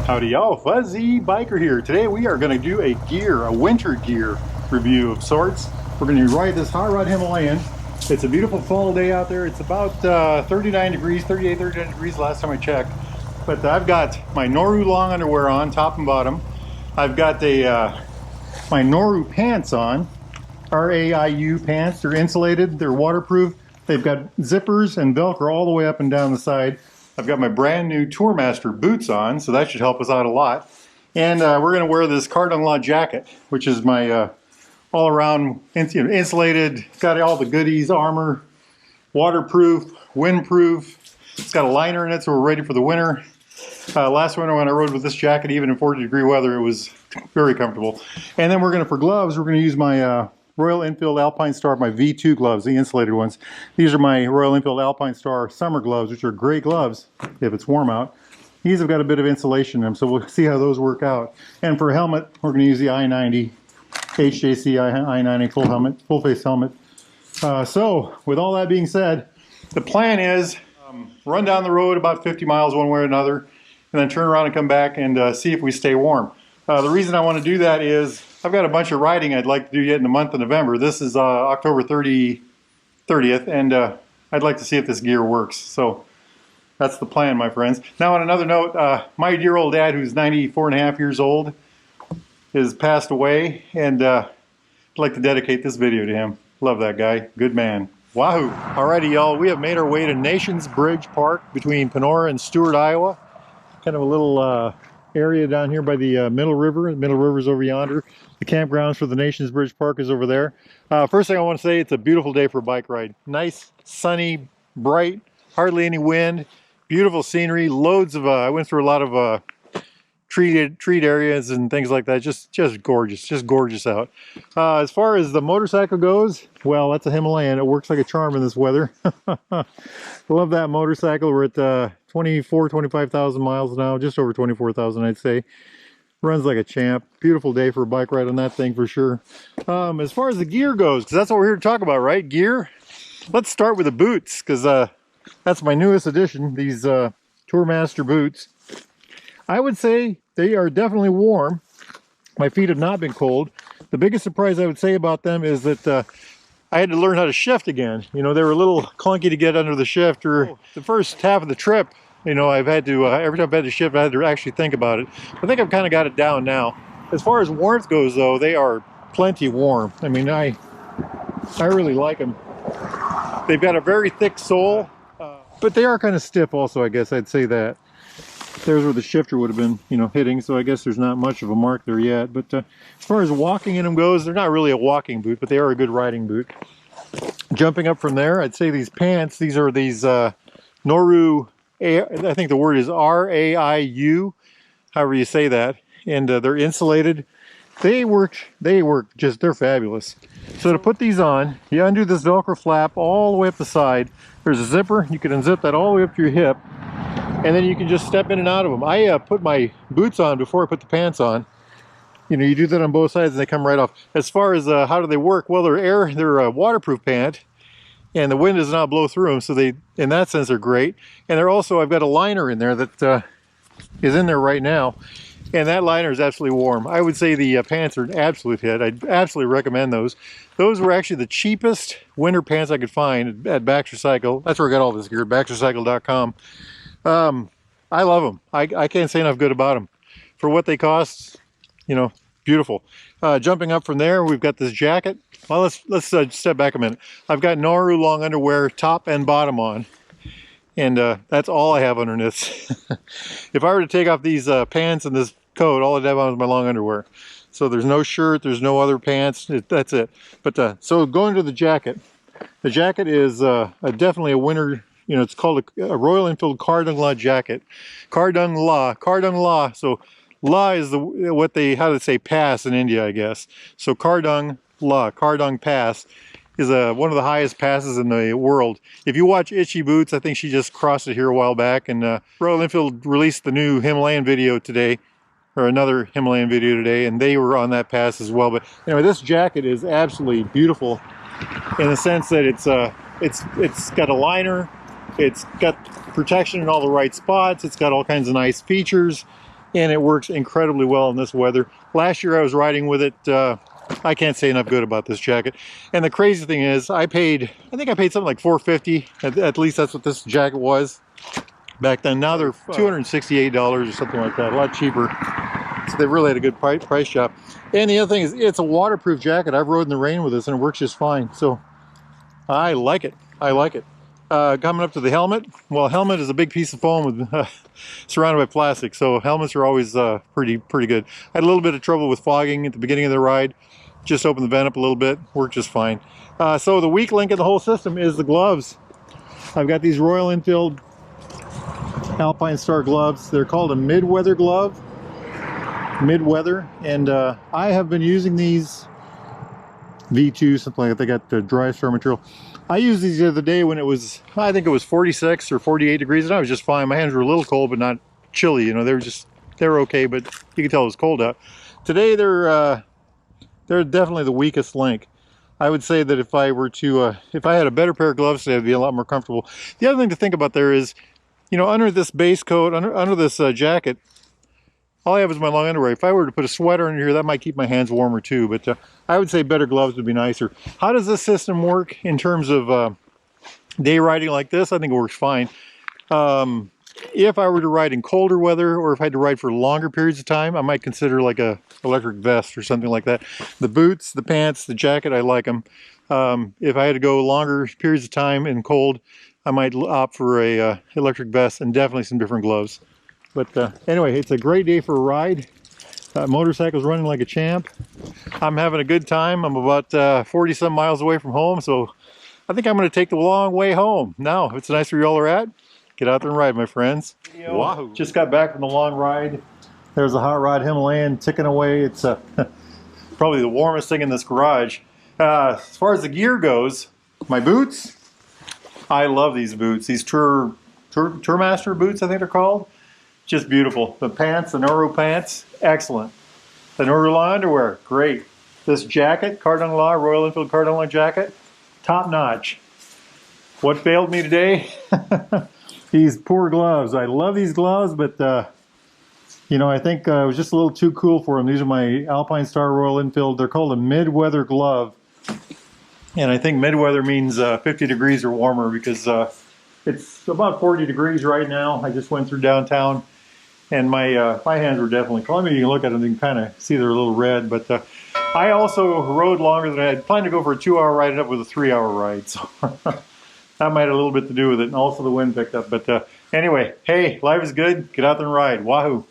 Howdy y'all, Fuzzy Biker here. Today we are going to do a winter gear review of sorts. We're going to ride this hot rod Himalayan. It's a beautiful fall day out there. It's about 39 degrees, 39 degrees last time I checked. But I've got my Noru long underwear on, top and bottom. I've got my Noru pants on, RAIU pants. They're insulated, they're waterproof. They've got zippers and Velcro all the way up and down the side. I've got my brand new Tourmaster boots on, so that should help us out a lot. And we're going to wear this Cardung Law jacket, which is my all-around insulated, got all the goodies, armor, waterproof, windproof. It's got a liner in it, so we're ready for the winter. Last winter when I rode with this jacket, even in 40-degree weather, it was very comfortable. And then for gloves, we're going to use my Royal Enfield Alpine Star, my V2 gloves, the insulated ones. These are my Royal Enfield Alpine Star summer gloves, which are great gloves if it's warm out. These have got a bit of insulation in them, so we'll see how those work out. And for a helmet, we're going to use the I-90, HJC I-90 full helmet, full face helmet. So with all that being said, the plan is run down the road about 50 miles one way or another, and then turn around and come back and see if we stay warm. The reason I want to do that is I've got a bunch of riding I'd like to do yet in the month of November. This is October 30th, and I'd like to see if this gear works. So that's the plan, my friends. Now on another note, my dear old dad, who's 94 and a half years old, has passed away, and I'd like to dedicate this video to him. Love that guy. Good man. Wahoo! Alrighty, y'all, we have made our way to Nations Bridge Park between Panora and Stewart, Iowa. Kind of a little area down here by the Middle River. The Middle River's over yonder. The campgrounds for the Nations Bridge Park is over there. First thing I want to say, it's a beautiful day for a bike ride. Nice, sunny, bright, hardly any wind, beautiful scenery, loads of, I went through a lot of treat areas and things like that. Just gorgeous out. As far as the motorcycle goes, well, that's a Himalayan. It works like a charm in this weather. Love that motorcycle. We're at 25,000 miles now, just over 24,000 I'd say. Runs like a champ. Beautiful day for a bike ride on that thing for sure. As far as the gear goes, because that's what we're here to talk about, right? Gear. Let's start with the boots, because that's my newest addition, these Tourmaster boots. I would say they are definitely warm. My feet have not been cold. The biggest surprise I would say about them is that I had to learn how to shift again. You know, they were a little clunky to get under the shifter. The first half of the trip, you know, I've had to, every time I've had to shift, I had to actually think about it. I think I've kind of got it down now. As far as warmth goes, though, they are plenty warm. I mean, I really like them. They've got a very thick sole, but they are kind of stiff also, I guess I'd say that. There's where the shifter would have been, you know, hitting, so I guess there's not much of a mark there yet. But as far as walking in them goes, they're not really a walking boot, but they are a good riding boot. Jumping up from there, I'd say these pants, these are these Noru, I think the word is RAIU, however you say that, and they're insulated. They're fabulous. So to put these on, you undo this Velcro flap all the way up the side. There's a zipper, you can unzip that all the way up to your hip, and then you can just step in and out of them. I put my boots on before I put the pants on. You know, you do that on both sides and they come right off. As far as how do they work, well, they're a waterproof pant, and the wind does not blow through them, so they, in that sense, they're great. And they're also, I've got a liner in there that is in there right now, and that liner is absolutely warm. I would say the pants are an absolute hit. I'd absolutely recommend those. Those were actually the cheapest winter pants I could find at Baxter Cycle. That's where I got all this gear, baxtercycle.com. I love them. I can't say enough good about them. For what they cost, you know, beautiful. Jumping up from there, we've got this jacket. Well, let's step back a minute. I've got Noru long underwear, top and bottom on, and that's all I have underneath. If I were to take off these pants and this coat, all I'd have on is my long underwear. So there's no shirt, there's no other pants. That's it. But so going to the jacket. The jacket is definitely a winter. You know, it's called a Royal Enfield Cardung Law jacket. Cardung Law. So La is how to say pass in India, I guess. So Cardung Law, Cardung Pass is one of the highest passes in the world. If you watch Itchy Boots, I think she just crossed it here a while back, and Royal Enfield released the new Himalayan video today, or another Himalayan video today, and they were on that pass as well. But anyway, this jacket is absolutely beautiful in the sense that it's got a liner. It's got protection in all the right spots. It's got all kinds of nice features. and it works incredibly well in this weather. Last year I was riding with it. I can't say enough good about this jacket. And the crazy thing is, I think I paid something like $450. At least that's what this jacket was back then. Now they're $268 or something like that, a lot cheaper. So they really had a good price job. And the other thing is, it's a waterproof jacket. I've rode in the rain with this and it works just fine. So I like it. I like it. Coming up to the helmet. Well, helmet is a big piece of foam with surrounded by plastic, so helmets are always pretty good. I had a little bit of trouble with fogging at the beginning of the ride. Just opened the vent up a little bit, worked just fine. So the weak link in the whole system is the gloves. I've got these Royal Enfield Alpine Star gloves. They're called a mid-weather glove. Mid-weather, and I have been using these V2, something like that. They got the dry star material. I used these the other day when it was, I think it was 46 or 48 degrees, and I was just fine. My hands were a little cold, but not chilly. You know, they were okay, but you could tell it was cold out. Today, they're definitely the weakest link. I would say that if I were to, if I had a better pair of gloves today, I'd be a lot more comfortable. The other thing to think about there is, you know, under this base coat, under this jacket, all I have is my long underwear. If I were to put a sweater under here, that might keep my hands warmer too, but I would say better gloves would be nicer. How does this system work in terms of day riding like this? I think it works fine. If I were to ride in colder weather, or if I had to ride for longer periods of time, I might consider like a electric vest or something like that. The boots, the pants, the jacket, I like them. If I had to go longer periods of time in cold, I might opt for a electric vest and definitely some different gloves. But anyway, it's a great day for a ride. Motorcycle's running like a champ. I'm having a good time. I'm about 40 some miles away from home, so I think I'm going to take the long way home. Now, if it's nice where y'all are at, get out there and ride, my friends. Wahoo! Just got back from the long ride. There's a hot rod Himalayan ticking away. It's probably the warmest thing in this garage. As far as the gear goes, my boots, I love these boots. These Tourmaster boots, I think they're called. Just beautiful. The pants, the Noro pants, excellent. The Noro Law underwear, great. This jacket, Cardinal Law, Royal Enfield Cardinal Law jacket, top notch. What failed me today? These poor gloves. I love these gloves, but you know, I think it was just a little too cool for them. These are my Alpine Star Royal Enfield. They're called a mid-weather glove. And I think mid-weather means 50 degrees or warmer, because it's about 40 degrees right now. I just went through downtown. And my hands were definitely cold. I mean, you can look at them, you can kind of see they're a little red. But I also rode longer than I had planned to go for a 2-hour ride, ended up with a 3-hour ride. So that might have a little bit to do with it. And also the wind picked up. But anyway, hey, life is good. Get out there and ride. Wahoo!